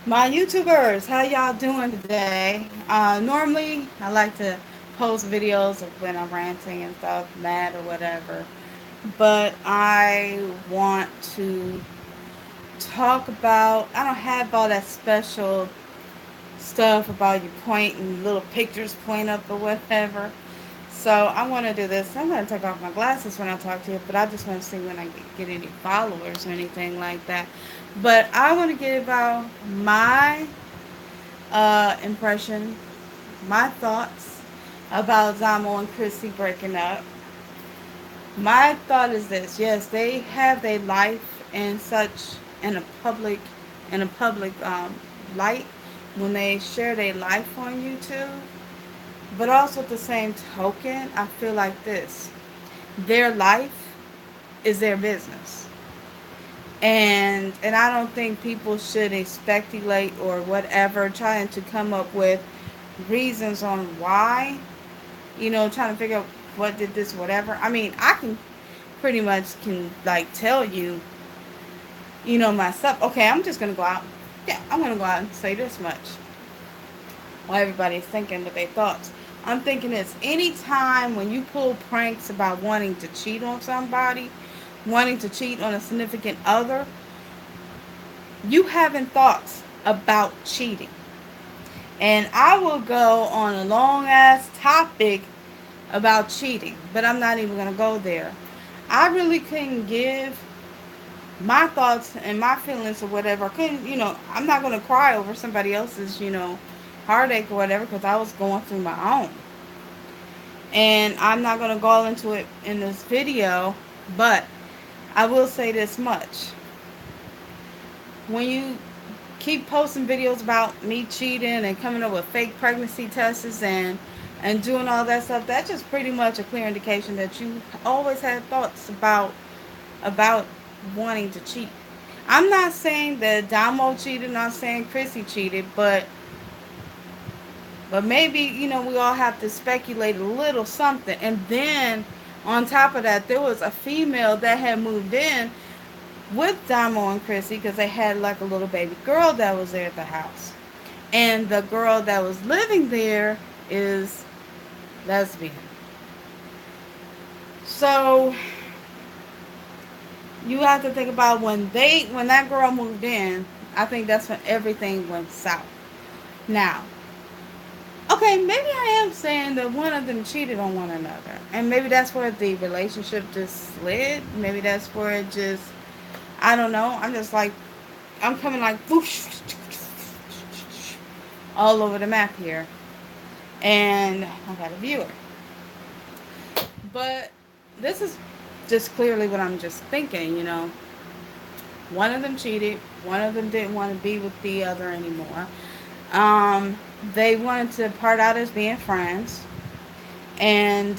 My YouTubers, how y'all doing today? Normally, I like to post videos of when I'm ranting and stuff, mad or whatever. But I want to talk about, I don't have all that special stuff about you pointing, little pictures point up or whatever. So I want to do this. I'm going to take off my glasses when I talk to you, but I just want to see when I get any followers or anything like that. But I want to give out my impression, my thoughts about Domo and Chrissy breaking up. My thought is this: yes, they have their life in such in a public light when they share their life on YouTube. But also at the same token, I feel like this: their life is their business, and I don't think people should speculate or whatever, trying to come up with reasons on why, trying to figure out what did this, whatever. I mean, I can pretty much can like tell you, myself. Okay, I'm just gonna go out. Yeah, I'm gonna go out and say this much. While everybody's thinking what they thoughts, I'm thinking this: anytime when you pull pranks about wanting to cheat on somebody, wanting to cheat on a significant other, you having thoughts about cheating. And I will go on a long ass topic about cheating, but I'm not even going to go there. I really couldn't give my thoughts and my feelings or whatever. I couldn't, I'm not going to cry over somebody else's, heartache or whatever, because I was going through my own. And I'm not going to go into it in this video, but I will say this much. When you keep posting videos about me cheating and coming up with fake pregnancy tests and doing all that stuff, that's just pretty much a clear indication that you always had thoughts about wanting to cheat. I'm not saying that Domo cheated, I'm not saying Chrissy cheated, but maybe, we all have to speculate a little something. And then on top of that, there was a female that had moved in with Domo and Chrissy because they had like a little baby girl that was there at the house. And the girl that was living there is lesbian. So you have to think about when that girl moved in, I think that's when everything went south. Now, okay, maybe I am saying that one of them cheated on one another. And maybe that's where the relationship just slid. Maybe that's where it just, I don't know. I'm just like, I'm coming like whoosh, all over the map here. And I got a viewer. But this is just clearly what I'm just thinking. One of them cheated. One of them didn't want to be with the other anymore. They wanted to part out as being friends. And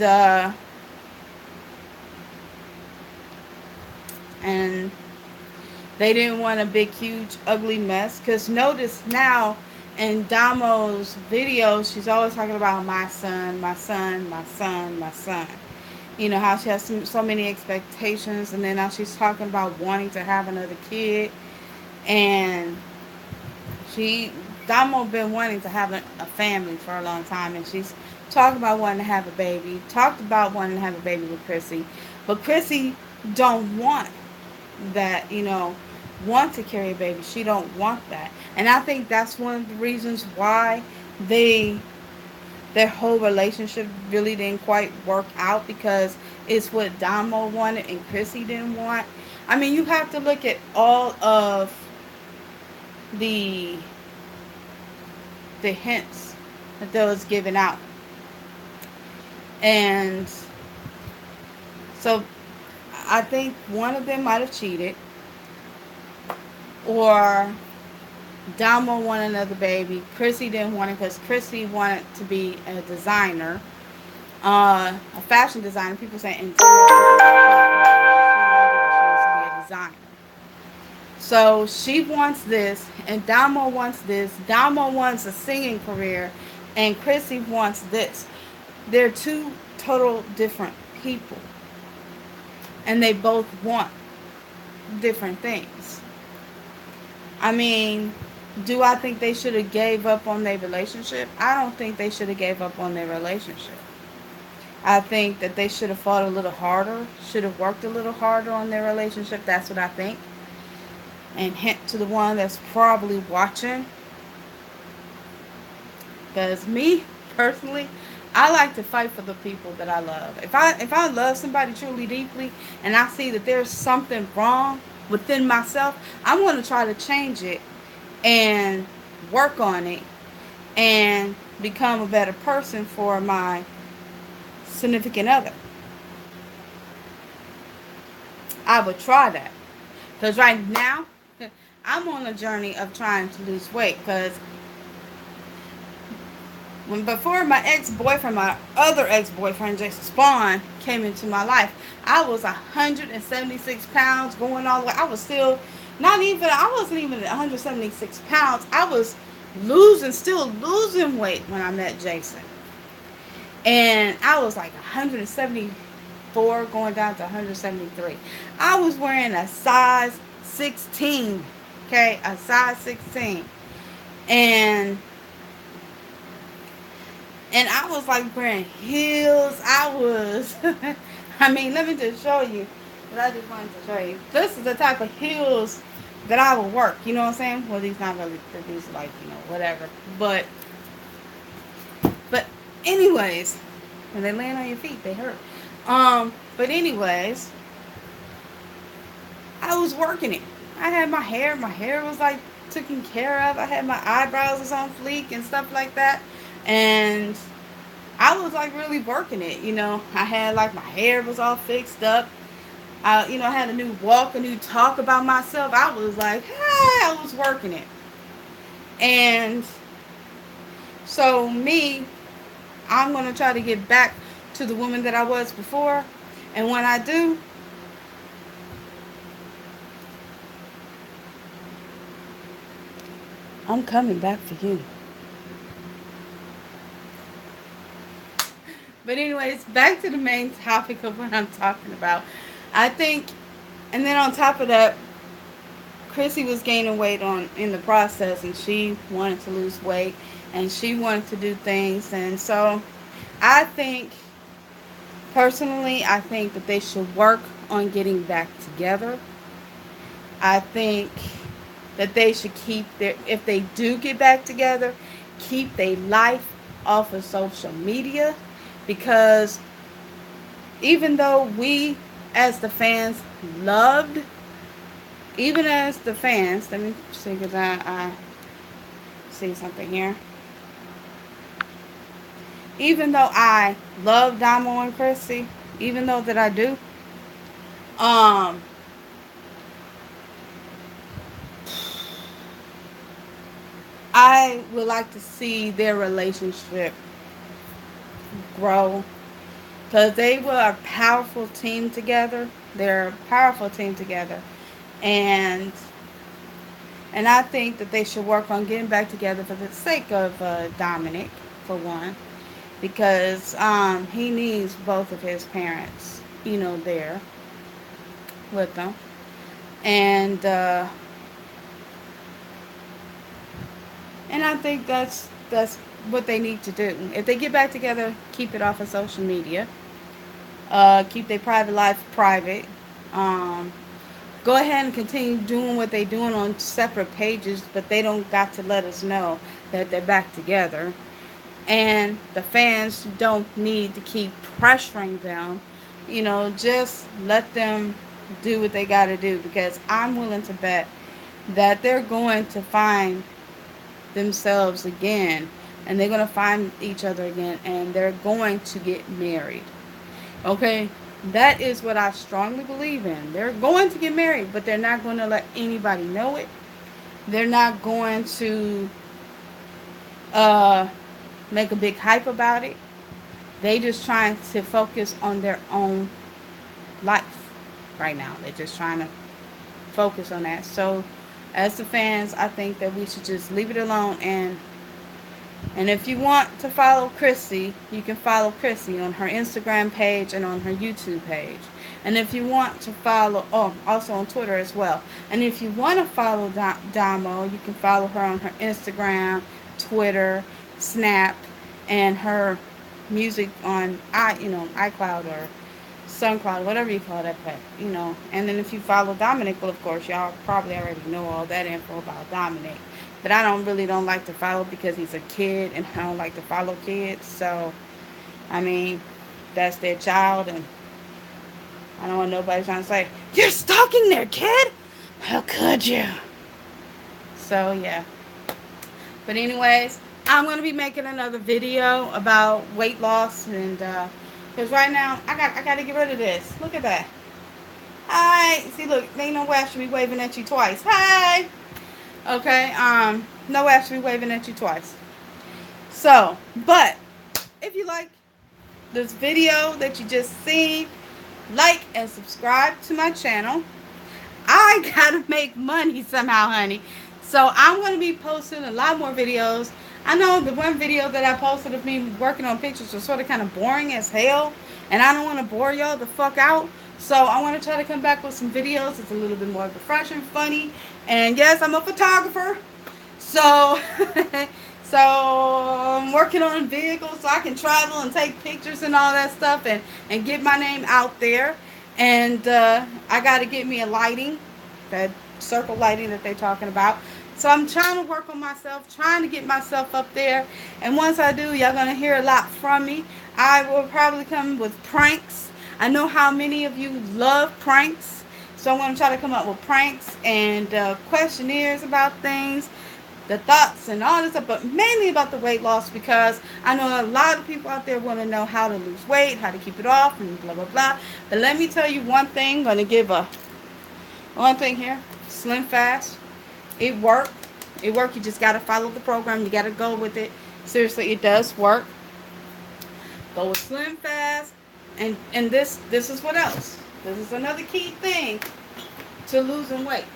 they didn't want a big, huge, ugly mess. Because notice now in Damo's videos, she's always talking about my son, my son, my son, my son. How she has so many expectations. And then now she's talking about wanting to have another kid. And Damo been wanting to have a family for a long time. And she's talked about wanting to have a baby. Talked about wanting to have a baby with Chrissy. But Chrissy don't want that, want to carry a baby. She don't want that. And I think that's one of the reasons why their whole relationship really didn't quite work out, because it's what Damo wanted and Chrissy didn't want. I mean, you have to look at all of the hints that was given out. And so I think one of them might have cheated, or Damo wanted another baby. Chrissy didn't want it because Chrissy wanted to be a designer, a fashion designer. People say interior designer. She wants to be a designer. So she wants this, and Damo wants this. Damo wants a singing career, and Chrissy wants this. They're two total different people, and they both want different things. I mean, Do I think they should have gave up on their relationship? I don't think they should have gave up on their relationship. I think that they should have fought a little harder, should have worked a little harder on their relationship. That's what I think. And hint to the one that's probably watching, because me personally, I like to fight for the people that I love. If I love somebody truly deeply and I see that there's something wrong within myself, I'm going to try to change it and work on it and become a better person for my significant other. I would try that. Because right now, I'm on a journey of trying to lose weight. Because when before my other ex-boyfriend, Jason Spawn, came into my life, I was 176 pounds going all the way. I was still I wasn't even 176 pounds. I was still losing weight when I met Jason. And I was like 174 going down to 173. I was wearing a size 16. Okay, a size 16. And I was like wearing heels. I was I mean, let me just show you. But I just wanted to show you. This is the type of heels that I would work. You know what I'm saying? Well, these not really, these are like, whatever. But anyways, when they land on your feet, they hurt. But anyways, I was working it. I had my hair. My hair was like taken care of. I had my eyebrows was on fleek and stuff like that. And I was like really working it. I had like my hair was all fixed up. I had a new walk, a new talk about myself. I was like, hey, I was working it. And so I'm going to try to get back to the woman that I was before. And when I do, I'm coming back for you. But anyways, back to the main topic of what I'm talking about. I think, and then on top of that, Chrissy was gaining weight in the process, and she wanted to lose weight, and she wanted to do things. And so I think, personally, I think that they should work on getting back together. I think that they should if they do get back together, keep their life off of social media. Because even though we, as the fans, loved, even as the fans, let me see, because I see something here. Even though I love Domo and Chrissy, even though that I do, I would like to see their relationship grow, because they were a powerful team together. They're a powerful team together, and I think that they should work on getting back together for the sake of Dominic, for one, because he needs both of his parents, there with them, and I think that's what they need to do. If they get back together, keep it off of social media. Keep their private life private. Go ahead and continue doing what they're doing on separate pages, but they don't got to let us know that they're back together. And the fans don't need to keep pressuring them. Just let them do what they got to do, because I'm willing to bet that they're going to find themselves again, and they're going to find each other again, and they're going to get married. Okay? That is what I strongly believe in. They're going to get married, but they're not going to let anybody know it. They're not going to make a big hype about it. They just trying to focus on their own life right now. They're just trying to focus on that. So as the fans, I think that we should just leave it alone. And if you want to follow Chrissy, you can follow Chrissy on her Instagram page and on her YouTube page. And if you want to follow, oh, also on Twitter as well. And if you want to follow Domo, you can follow her on her Instagram, Twitter, Snap, and her music on iCloud or SoundCloud, whatever you call that pet. And then if you follow Dominic, well, of course, y'all probably already know all that info about Dominic. But I don't like to follow because he's a kid, and I don't like to follow kids. So, I mean, that's their child, and I don't want nobody trying to say, "You're stalking their kid? How could you?" So, yeah. But anyways, I'm going to be making another video about weight loss, and because right now I got to get rid of this. Look at that. Hi. See, look, there ain't no way I should be waving at you twice. Hi. Okay. No way I should be waving at you twice. So, but if you like this video that you just seen, like and subscribe to my channel. I gotta make money somehow, honey. So I'm gonna be posting a lot more videos. I know the one video that I posted of me working on pictures was sort of kind of boring as hell, and I don't want to bore y'all the fuck out. So I want to try to come back with some videos that's a little bit more refreshing, funny, and yes, I'm a photographer. So, so I'm working on vehicles so I can travel and take pictures and all that stuff, and get my name out there. And I got to get me a lighting, that circle lighting that they're talking about. So I'm trying to work on myself, trying to get myself up there. And once I do, y'all going to hear a lot from me. I will probably come with pranks. I know how many of you love pranks. So I'm going to try to come up with pranks and questionnaires about things, the thoughts and all this stuff, but mainly about the weight loss, because I know a lot of people out there want to know how to lose weight, how to keep it off, and blah, blah, blah. But let me tell you one thing. I'm going to give one thing here. Slim Fast. It worked. It worked. You just got to follow the program. You got to go with it. Seriously, it does work. Go with Slim Fast. And this is what else. This is another key thing to losing weight.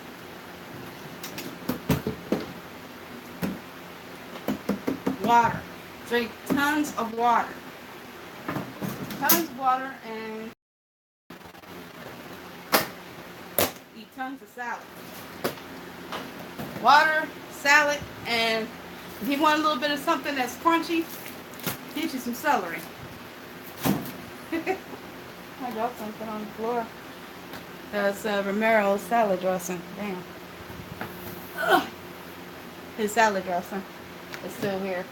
Water. Drink tons of water. Tons of water, and eat tons of salad. Water, salad, and if you want a little bit of something that's crunchy, get you some celery. I dropped something on the floor. That's Romero's salad dressing. Damn. Ugh. His salad dressing is still here.